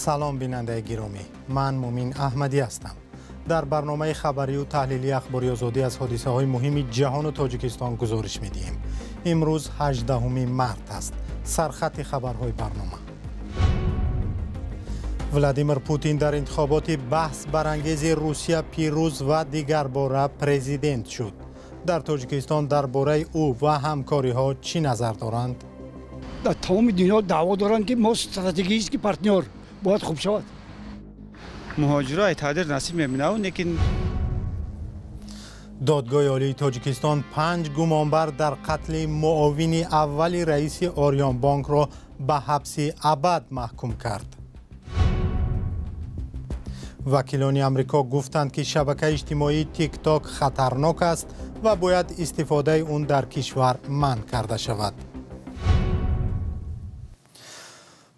سلام بیننده گرامی، من مومین احمدی هستم. در برنامه خبری و تحلیلی اخباری آزادی از حادثه های مهم جهان و تاجیکستان گزارش میدیم. امروز 18 مارس است. سرخط خبرهای برنامه: ولادیمیر پوتین در انتخابات بحث برانگیز روسیه پیروز و دیگر باره پرزیدنت شد. در تاجیکستان درباره او و همکاری ها چی نظر دارند؟ در تمام دنیا دعوا دارند که ما استراتژیک پارتنر باید خوب شود. مهاجرا اتحاد نصیب می‌بینه لیکن دادگاه عالی تاجیکستان 5 گمانبر در قتل معاون اول رئیس آریان بانک را به حبس ابد محکوم کرد. وکیلان آمریکا گفتند که شبکه اجتماعی تیک تاک خطرناک است و باید استفاده اون در کشور منع کرده شود.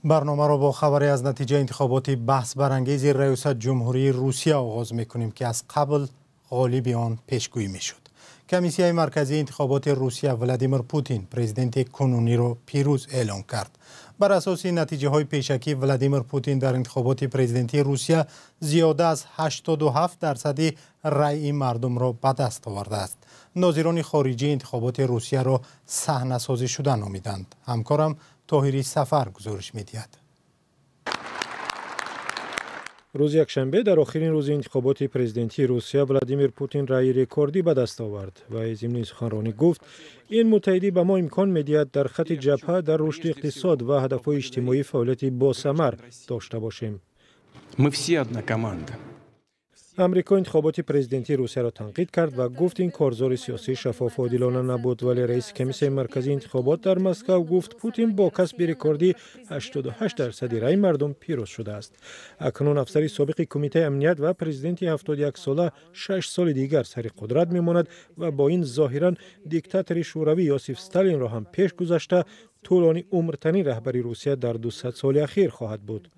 برنامه را با خبری از نتیجه انتخابات بحث برانگیز ریاست جمهوری روسیه آغاز می‌کنیم که از قبل غالب آن پیشگویی می‌شد. کمیسیون مرکزی انتخابات روسیه ولادیمیر پوتین پرزیدنت کنونی را پیروز اعلام کرد. بر اساس نتیجه های پیشکی ولادیمیر پوتین در انتخابات پرزیدنتی روسیه زیاده از 87% رأی مردم را به دست آورده است. ناظران خارجی انتخابات روسیه را صحنه‌سازی شده نامیدند. همکارم طاهری سفر گزارش می‌دهد. روز یکشنبه در آخرین روز انتخابات پرزیدنتی روسیه ولادیمیر پوتین رأی رکوردی به دست آورد و ضمن سخنرانی گفت این متحدی به ما امکان می‌دهد در خط جبهه در رشد اقتصاد و هدف‌های اجتماعی فعالیت باثمر داشته باشیم. Мы все одна команда. امریکا انتخابات پرزیدنتی روسیه را تنقید کرد و گفت این کارزار سیاسی شفاف و عادلانه نبود، ولی رئیس کمیسیون مرکزی انتخابات در مسکو گفت پوتین با کسب رکوردی 88% رأی مردم پیروز شده است. اکنون افسر سابق کمیته امنیت و پرزیدنت 71 ساله 6 سال دیگر سر قدرت میماند و با این ظاهرا دیکتاتور شوروی یوسف استالین را هم پیش گذاشته طولانی عمرترین رهبری روسیه در 200 سال اخیر خواهد بود.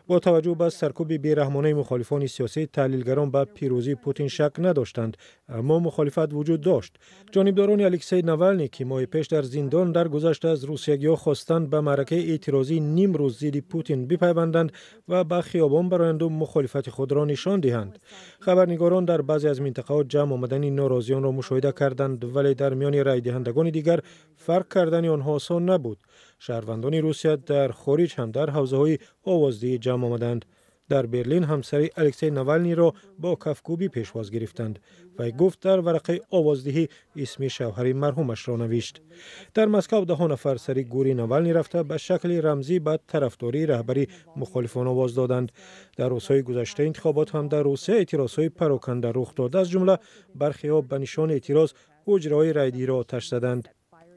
با توجه به سرکوب بیرحمانه مخالفان سیاسی، تحلیلگران به پیروزی پوتین شک نداشتند، اما مخالفت وجود داشت. جانبداران الکسی ناولنی که ماه پیش در زندان درگذشته از روسیه‌ها خواستند به معرکه اعتراضی نیم روز ضد پوتین بپیوندند و به خیابان برآیند و مخالفت خود را نشان دهند. خبرنگاران در بعضی از مناطق جمع آمدن ناراضیان را مشاهده کردند، ولی در میان رای دهندگان دیگر فرق کردن آنها آسان نبود. شهروندان روسیه در خارج هم در حوزه‌های آوازدهی جمع آمدند. در برلین همسر الکسی ناولنی را با کفگوبی پیشواز گرفتند و گفت در ورقه آوازدهی اسم شوهر مرحومش را نوشت. در مسکو 10 نفر سر گوری ناولنی رفته به شکل رمزی به طرفداری رهبری مخالفان آواز دادند. در روزهای گذشته انتخابات هم در روسیه اعتراضهای پراکنده رخ داد. از جمله برخی‌ها به نشان اعتراض حجره‌های رایدهی را آتش زدند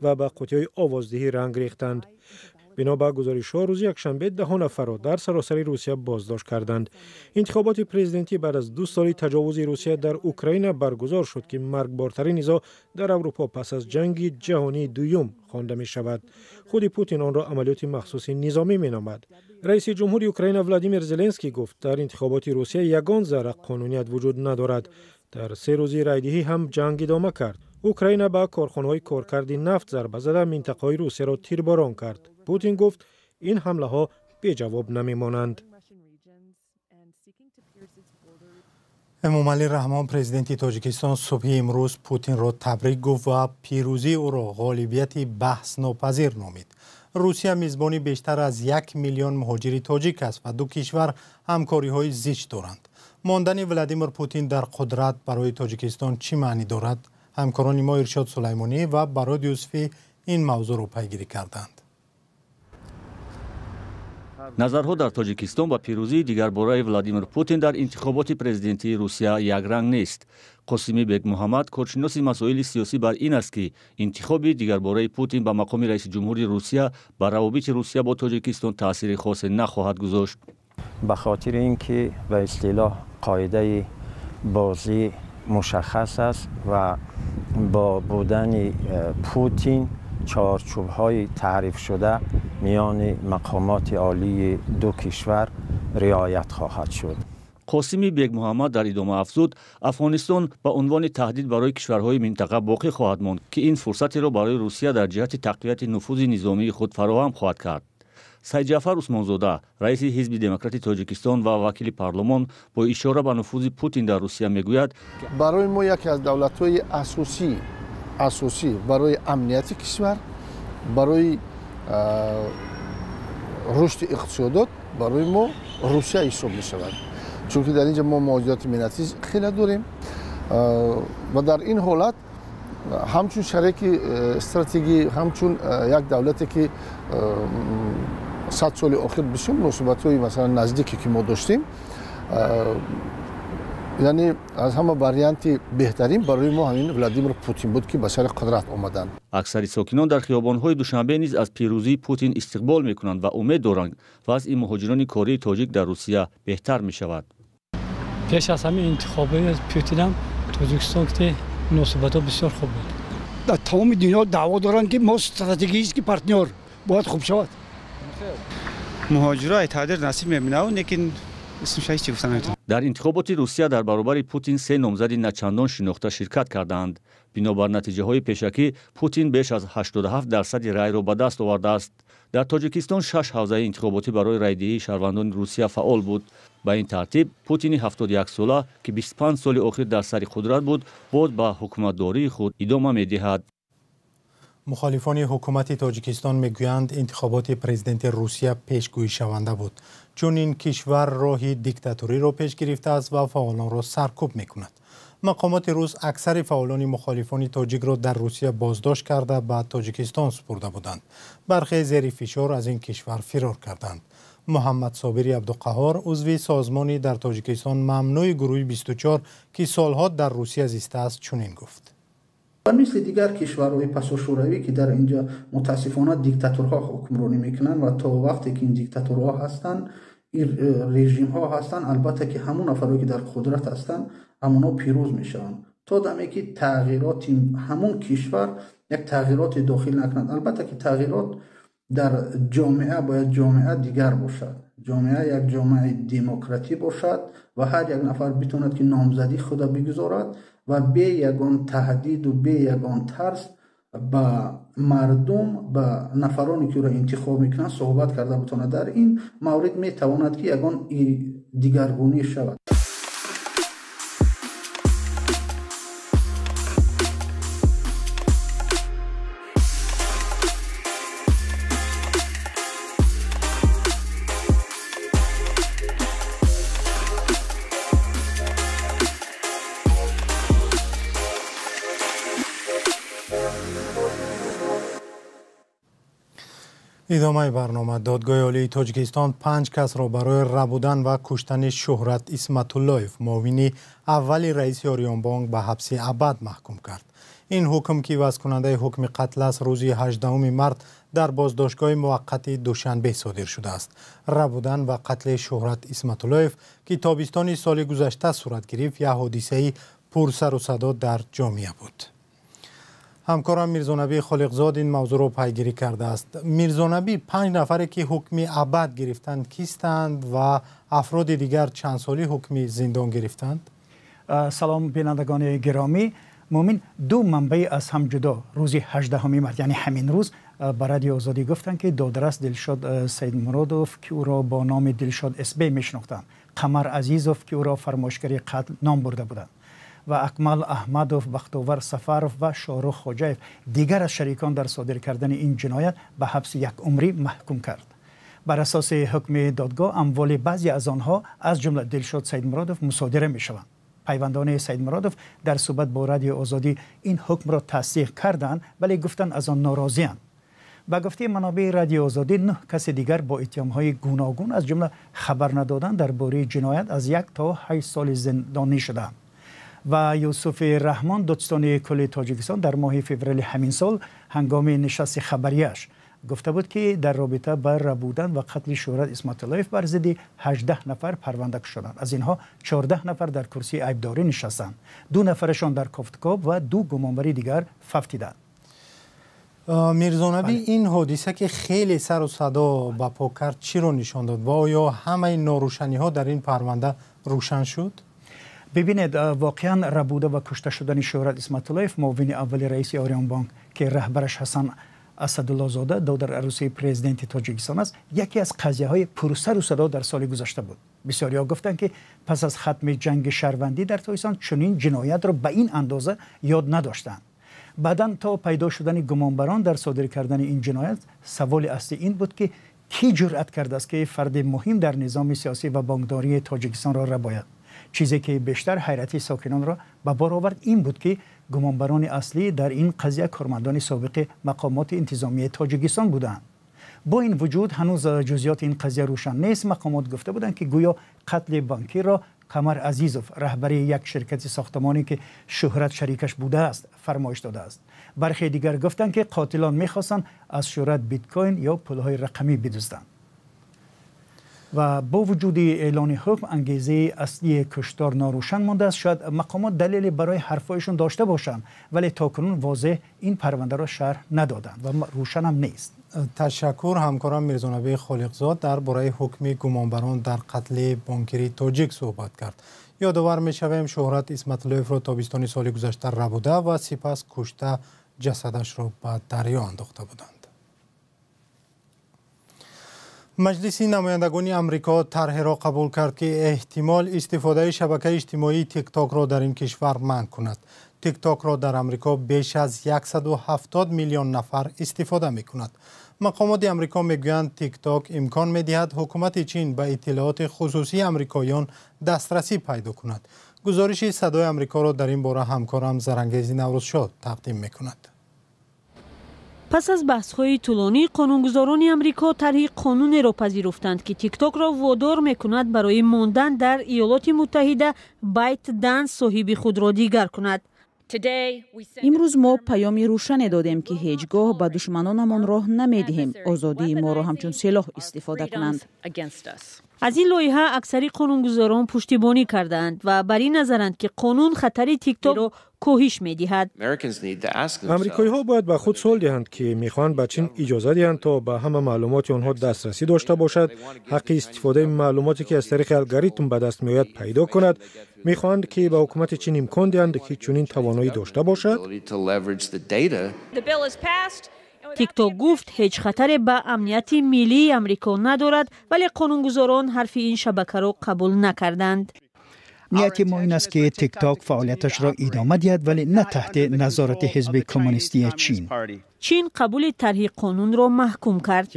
و به قوطی‌های آوازدهی رنگ ریختند. بنا به گزارش‌ها روز یکشنبه 10 نفر را در سراسر روسیه بازداشت کردند. انتخابات پرزیدنتی بعد از 2 سال تجاوز روسیه در اوکراین برگزار شد که مرگبارترین نزاع در اروپا پس از جنگ جهانی دوم خوانده می شود. خود پوتین آن را عملیات مخصوص نظامی می نامد. رئیس جمهوری اوکراین ولادیمیر زلنسکی گفت در انتخابات روسیه یگان ذره قانونیت وجود ندارد. در 3 روزی رایدهی هم جنگ ادامه کرد. اوکراین با کارخانه‌های کارکرد نفت ضربه زده منطقه‌های روسیه را تیرباران کرد. پوتین گفت این حمله ها بی جواب نمیمانند. امامعلی رحمان پرزیدنت تاجیکستان صبح امروز پوتین را تبریک گفت و پیروزی او را غالبیت بحث ناپذیر نامید. روسیه میزبانی بیشتر از 1 میلیون مهاجر تاجیک است و دو کشور همکاری‌های زیست دارند. ماندن ولادیمیر پوتین در قدرت برای تاجیکستان چی معنی دارد؟ همکاران ما ارشاد سلیمانی و براد یوسفی این موضوع را پیگیری کردند. نظرها در تاجیکستان با پیروزی دیگرباره ولادیمیر پوتین در انتخابات پرزیدنتی روسیه یک رنگ نیست. قاسمی بیگ محمد کارشناس مسائل سیاسی بر این است که انتخاب دیگرباره پوتین به مقام رئیس جمهوری روسیه بر روابط روسیه با تاجیکستان تاثیر خاص نخواهد گذاشت. به خاطر اینکه به اصطلاح قاعده بازی مشخص است و با بودن پوتین چارچوب‌های تعریف شده میان مقامات عالی دو کشور رعایت خواهد شد. قاسمی بیگ محمد در ادامه افزود افغانستان به عنوان تهدید برای کشورهای منطقه باقی خواهد ماند که این فرصتی را برای روسیه در جهت تقویت نفوذ نظامی خود فراهم خواهد کرد. сайидҷафар усмонзода раиси ҳизби демократии тоҷикистон ва вакили парлумон бо ишора ба нуфузи Путин дар Русия мегӯяд: барои мо яке аз давлатҳои асосӣ барои амнияти кишвар, барои рушди иқтисодот барои мо Русия ҳисоб мешавад. Чунки дар инҷа мо муҳоҷирати миннатӣ хеле дорем ва дар ин ҳолат ҳамчун шарики стратегӣ, ҳамчун як давлате ки 100 соли охир бисёр муносибатҳои масалан наздике ки мо доштем, яъне аз ҳама варианти беҳтарин барои мо ҳамин Владимир Путин буд ки ба сари қудрат омаданд. аксари сокинон дар хиёбонҳои Душанбе низ аз пирӯзии Путин истиқбол мекунанд ва умед доранд вазъи муҳоҷирони кории тоҷик дар Русия беҳтар мешавад. пеш аз ҳамин интихоби Путинам Тоҷикистон ки муносибатҳо бисёр хуб буд. дар тамоми дунё даъво доранд ки мо стратегический партнёр бояд хуб шавад. муҳоҷиро айтҳадир насиб мебинав, лекин исмшай чӣ гуфта наметавонам. дар интихоботи Русия дар баробари Путин се номзади начандон шинохта ширкат карданд. бинобар натиҷаҳои пешакӣ Путин беш аз 87% райро ба даст овардааст. дар Тоҷикистон 6 ҳавзаи интихоботӣ барои райдиҳии шаҳрвандони Русия фаъол буд. ба ин тартиб Путини 71-сола ки 25 соли охир дар сари қудрат буд, боз ба ҳукуматдории худ идома медиҳад. мухолифони ҳукумати Тоҷикистон мегӯянд интихоботи президенти Русия пешгӯишаванда буд, чун ин кишвар роҳи диктатуриро пеш гирифтааст ва фаъолонро саркӯб мекунад. мақомоти рус аксари фаъолони мухолифони тоҷикро дар Русия боздошт карда ба Тоҷикистон супурда буданд. бархе зери фишор аз ин кишвар фирор карданд. муҳаммад Собири Абдуқаҳор, узви созмони дар Тоҷикистон мамнӯи гурӯҳи 24 ки солҳо дар Русия зистааст, чунин гуфт: و مثل دیگر کشورهای پساشوروی که در اینجا متاسفانه دیکتاتورها حکمرانی میکنن و تا وقتی که این دیکتاتورها هستن، این رژیم ها هستن، البته که همون افرادی که در قدرت هستن همونا پیروز میشن تا دمی که تغییرات همون کشور یک تغییرات داخل نکنند. البته که تغییرات در جامعه باید جامعه دیگر باشد، جامعه یک جامعه دموکراتی باشد و هر یک نفر بتواند که نامزدی خود بگذارد و به یگان تهدید و به یگان ترس با مردم با نفرانی که را انتخاب میکنند صحبت کرده بتواند. در این مورد میتواند که یگان دیگرگونی شود. идомаи барнома. додгоҳи олии Тоҷикистон 5 касро барои рабудан ва куштани Шӯҳрат Исматуллоев, муовини аввали раиси Орионбонк, ба ҳабси абад маҳкум кард. ин ҳукм ки вазкунандаи ҳукми қатл аст, рӯзи 18 март дар боздоштгоҳи муваққати Душанбе содир шудааст. рабудан ва қатли Шӯҳрат Исматуллоев ки тобистони соли гузашта сурат гирифт, як ҳодисаи пурсару садо дар ҷомеа буд. ҳамкорам Мирзонабӣ Холиқзод ин мавзӯъро пайгирӣ кардааст. Мирзонабӣ, 5 нафаре ки ҳукми абад гирифтанд кистанд ва афроди дигар чанд соли ҳукми зиндон гирифтанд? салом бинандагони гиромӣ. муъмин ду манбаи аз ҳам ҷудо рӯзи 18 март, яъне ҳамин рӯз ба Радиои Озодӣ гуфтанд ки додрас Дилшод Саидмуродов, ки ӯро бо номи Дилшод СБ мешинохтанд, Қамар Азизов, ки ӯро фармошгари қатл ном бурда буданд, و اکمل احمدов، بختاور سفرов و شاهرخ خوجاев دیگر از شریکان در صادر کردن این جنایت به حبس 1 عمری محکوم کرد. بر اساس حکم دادگاه اموال بعضی از آنها از جمله دلشاد سیدمرادov مصادره می شوند. پیوندان سیدمرادov در صحبت با رادیو آزادی این حکم را تصدیق کردند ولی گفتند از آن ناراضی‌اند. با گفته منابع رادیو آزادی 9 کس دیگر با اتهام‌های گوناگون از جمله خبر ندادن درباره جنایت از 1 تا 8 سال زندانی شدند. و یوسف رحمان دادستان کل تاجیکستان در ماه فوریه همین سال هنگام نشست خبریش گفته بود که در رابطه با ربودن و قتل شهرت اسماعیلوف بر ضد 18 نفر پرونده شدند. از اینها 14 نفر در کرسی عیبداری نشستند، 2 نفرشان در کافتکاب و 2 گمانبری دیگر ففتیدند. میرزانبی، این حادثه که خیلی سر و صدا برپا کرد چی رو نشان داد و آیا همه ناروشنی ها در این پرونده روشن شد؟ ببینید، واقعا ربوده و کشته شدن شهرت اسماعیلوف، معاون اول رئیس آریان بانک که رهبرش حسن اسدالله زاده دادر عروسی پرزیدنت تاجیکستان است یکی از قضیه های پرسر و صدا در سال گذشته بود. بسیاریا گفتند که پس از ختم جنگ شهروندی در تاجیکستان چنین جنایت را به این اندازه یاد نداشتند. بعداً تا پیدا شدن گمانبران در صادر کردن این جنایت، سوال اصلی این بود که کی جرأت کرده است که فرد مهم در نظام سیاسی و بانکداری تاجیکستان را رباید. چیزی که بیشتر حیرت ساکنان را به بار آورد این بود که گمانبران اصلی در این قضیه کارمندان سابق مقامات انتظامی تاجیکستان بودند. با این وجود هنوز جزئیات این قضیه روشن نیست. مقامات گفته بودند که گویا قتل بانکی را قمر عزیزوف، رهبر یک شرکت ساختمانی که شهرت شریکش بوده است، فرمایش داده است. برخی دیگر گفتند که قاتلان می‌خواستند از شهرت بیت کوین یا پولهای رقمی بدزدند. و با وجود اعلان حکم، انگیزه اصلی کشتار ناروشن مانده است. شاید مقامات دلیلی برای حرفایشون داشته باشند، ولی تاکنون واضح این پرونده را شرح ندادند و روشن هم نیست. تشکر همکارم میرزانبی خالقزاد درباره حکم گمانبران در قتل بانکری تاجیک صحبت کرد. یادآور میشویم شهرت اسمت‌اللهیف را تابستان سال گذشته ربوده و سپس کشته جسدش را به دریا انداخته بودند. مجلس نمایندگان امریکا طرحی را قبول کرد که احتمال استفاده شبکه اجتماعی تیک تاک را در این کشور منع کند. تیک تاک را در امریکا بیش از 170 میلیون نفر استفاده می کند. مقامات امریکا میگویند تیک تاک امکان میدهد حکومت چین به اطلاعات خصوصی امریکاییان دسترسی پیدا کند. گزارش صدای امریکا را در این باره همکارم زرنگیز نوروزشاه تقدیم می کند. پس از بحث‌های طولانی، قانونگذاران امریکا طرح قانون را پذیرفتند که تیک تاک را وادار می‌کند برای ماندن در ایالات متحده بایت دنس صاحب خود را دیگر کند. امروز ما پیامی روشن دادیم که هیچگاه به دشمنانمان راه نمی‌دهیم آزادی ما را همچون سلاح استفاده کنند. از این لایحه اکثر قانونگذاران پشتیبانی کردند و بر این نظرند که قانون خطر تیک تاک را کاهش می‌دهد. آمریکایی‌ها باید به خود سوال دهند که می‌خواهند به چین اجازه دهند تا به همه معلومات آنها دسترسی داشته باشد، حق استفاده معلوماتی که از طریق الگوریتم به دست می‌آید پیدا کند، می‌خواهند که به حکومت چین امکان دهند که چنین توانایی داشته باشد. تیک تاک گفت هیچ خطر به امنیت ملی امریکا ندارد، ولی قانونگذاران حرف این شبکه را قبول نکردند. نیت ما این است که تیک تاک فعالیتش را ادامه دهد، ولی نه تحت نظارت حزب کمونیستی چین. چین قبول طرح قانون را محکوم کرد.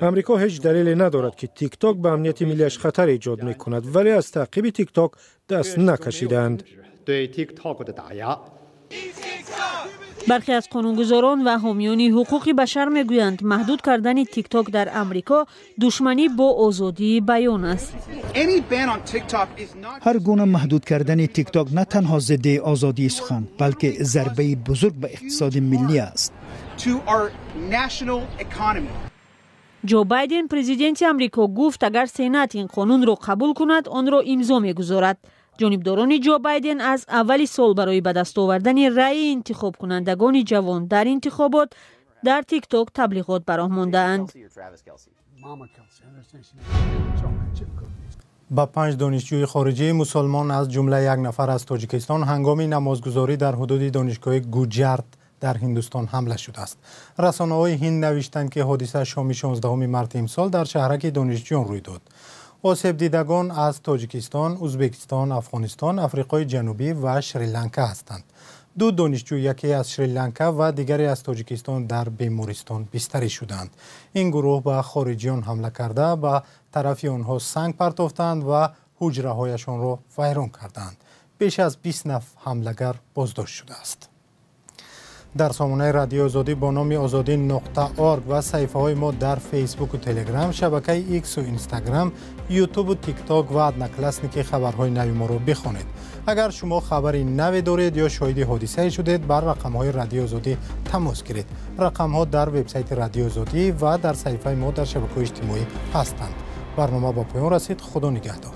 امریکا هیچ دلیلی ندارد که تیک تاک به امنیت ملیش خطر ایجاد می‌کند، ولی از تعقیب تیک تاک دست نکشیدند. برخی از قانونگذاران و حامیان حقوق بشر میگویند محدود کردن تیک تاک در امریکا دشمنی با آزادی بیان است. هر گونه محدود کردن تیک تاک نه تنها ضد آزادی سخن، بلکه ضربه بزرگ به اقتصاد ملی است. جو بایدن پرزیدنت امریکا گفت اگر سنات این قانون را قبول کند آن را امضا می‌گذارد. جانبداران جو بایدن از اول سال برای به دست آوردن رأی انتخاب کنندگان جوان در انتخابات در تیک تاک تبلیغات براه مانده‌اند. با 5 دانشجوی خارجی مسلمان از جمله یک نفر از تاجیکستان هنگام نمازگزاری در حدود دانشگاه گوجرت در هندوستان حمله شده است. رسانه‌های هند نوشتند که حادثه شام 16 مارس امسال در شهرک دانشجویان روی داد. آسیب دیدگان از تاجیکستان، ازبکستان، افغانستان، آفریقای جنوبی و شریلانکا هستند. 2 دانشجو، یکی از شریلانکا و دیگری از تاجیکستان در بیمارستان بستری شدند. این گروه به خارجیان حمله کرده به طرف آنها سنگ پرتافتند و حجره‌هایشان را ویران کردند. بیش از 20 نفر حمله‌گر بازداشت شده است. در سامانه رادیو آزادی با نام azadi.org و صفحه های ما در فیسبوک و تلگرام، شبکه ایکس و اینستاگرام، یوتیوب و تیک تاک و ادنکلسنی که خبرهای نوی ما رو بخوانید. اگر شما خبری نوی دارید یا شاهد حادثه شدید، بر رقم های رادیو آزادی تماس گیرید. رقم ها در وبسایت رادیو آزادی و در صفحه ما در شبکه‌های اجتماعی هستند. برنامه با پایان رسید. خدا نگهدار.